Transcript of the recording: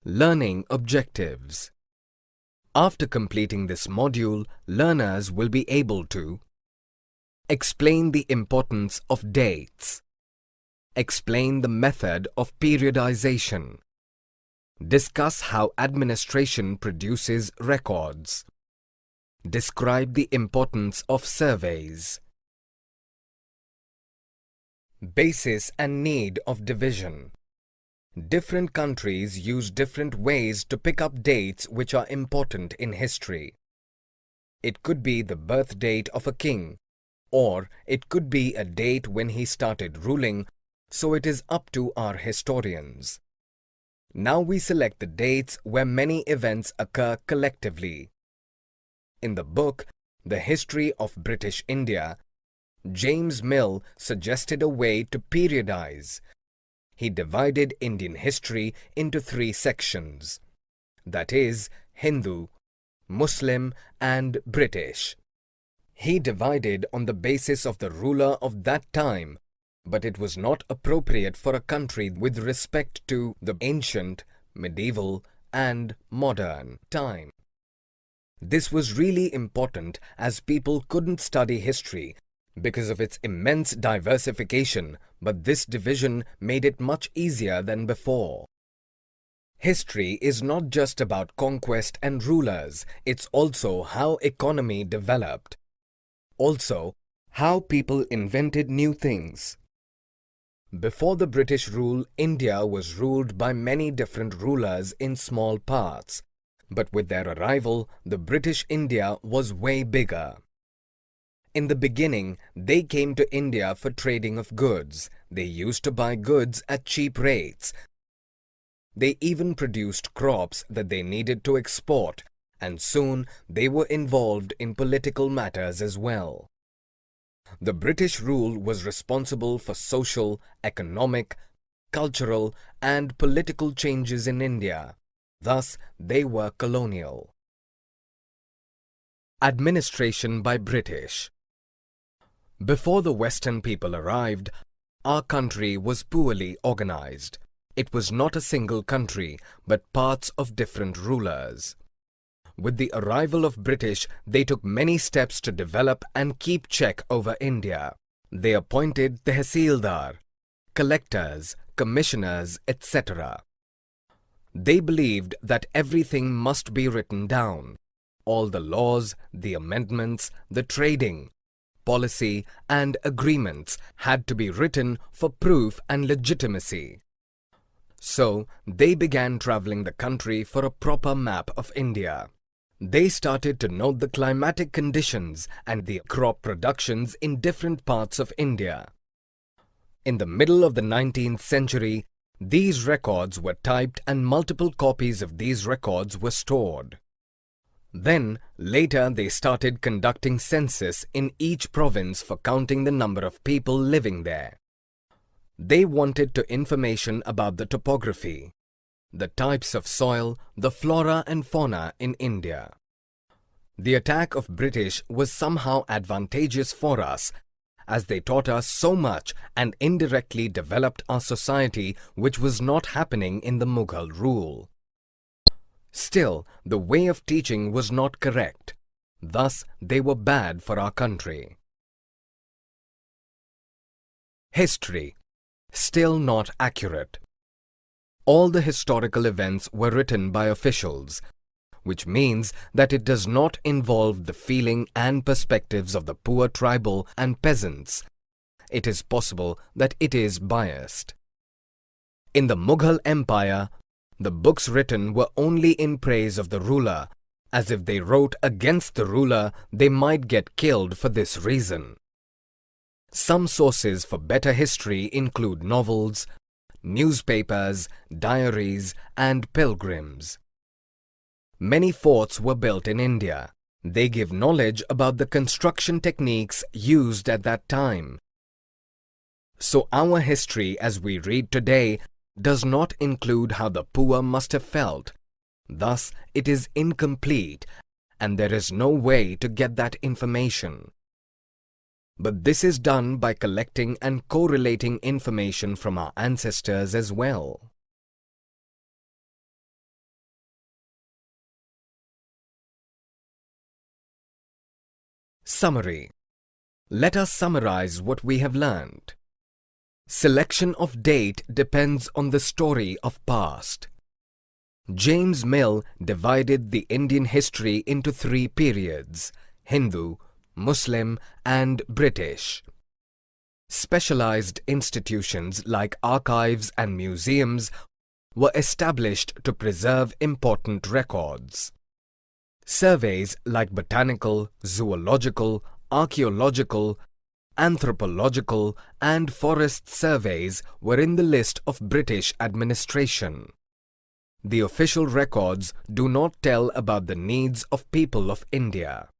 Learning objectives. After completing this module, learners will be able to explain the importance of dates, explain the method of periodization, discuss how administration produces records, describe the importance of surveys, basis and need of division. Different countries use different ways to pick up dates which are important in history. It could be the birth date of a king, or it could be a date when he started ruling, so it is up to our historians. Now we select the dates where many events occur collectively. In the book, The History of British India, James Mill suggested a way to periodize. He divided Indian history into 3 sections, that is, Hindu, Muslim and British. He divided on the basis of the ruler of that time, but it was not appropriate for a country with respect to the ancient, medieval and modern time. This was really important as people couldn't study history because of its immense diversification, but this division made it much easier than before. History is not just about conquest and rulers, it's also how economy developed. Also, how people invented new things. Before the British rule, India was ruled by many different rulers in small parts, but with their arrival, the British India was way bigger. In the beginning, they came to India for trading of goods. They used to buy goods at cheap rates. They even produced crops that they needed to export, and soon they were involved in political matters as well. The British rule was responsible for social, economic, cultural and political changes in India. Thus, they were colonial. Administration by British. Before the Western people arrived, our country was poorly organized. It was not a single country, but parts of different rulers. With the arrival of British, they took many steps to develop and keep check over India. They appointed Tehsildar, collectors, commissioners, etc. They believed that everything must be written down. All the laws, the amendments, the trading, policy and agreements had to be written for proof and legitimacy. So, they began traveling the country for a proper map of India. They started to note the climatic conditions and the crop productions in different parts of India. In the middle of the 19th century, these records were typed and multiple copies of these records were stored. Then, later they started conducting census in each province for counting the number of people living there. They wanted information about the topography, the types of soil, the flora and fauna in India. The attack of British was somehow advantageous for us, as they taught us so much and indirectly developed our society, which was not happening in the Mughal rule. Still, the way of teaching was not correct. Thus, they were bad for our country. History. Still not accurate. All the historical events were written by officials, which means that it does not involve the feeling and perspectives of the poor tribal and peasants. It is possible that it is biased. In the Mughal Empire, the books written were only in praise of the ruler, as if they wrote against the ruler, they might get killed for this reason. Some sources for better history include novels, newspapers, diaries, and pilgrims. Many forts were built in India. They give knowledge about the construction techniques used at that time. So our history as we read today does not include how the poor must have felt. Thus, it is incomplete and there is no way to get that information. But this is done by collecting and correlating information from our ancestors as well. Summary. Let us summarize what we have learned. Selection of date depends on the story of past. James Mill divided the Indian history into 3 periods: Hindu, Muslim and British. Specialized institutions like archives and museums were established to preserve important records. Surveys like botanical, zoological, archaeological, anthropological and forest surveys were in the list of British administration. The official records do not tell about the needs of people of India.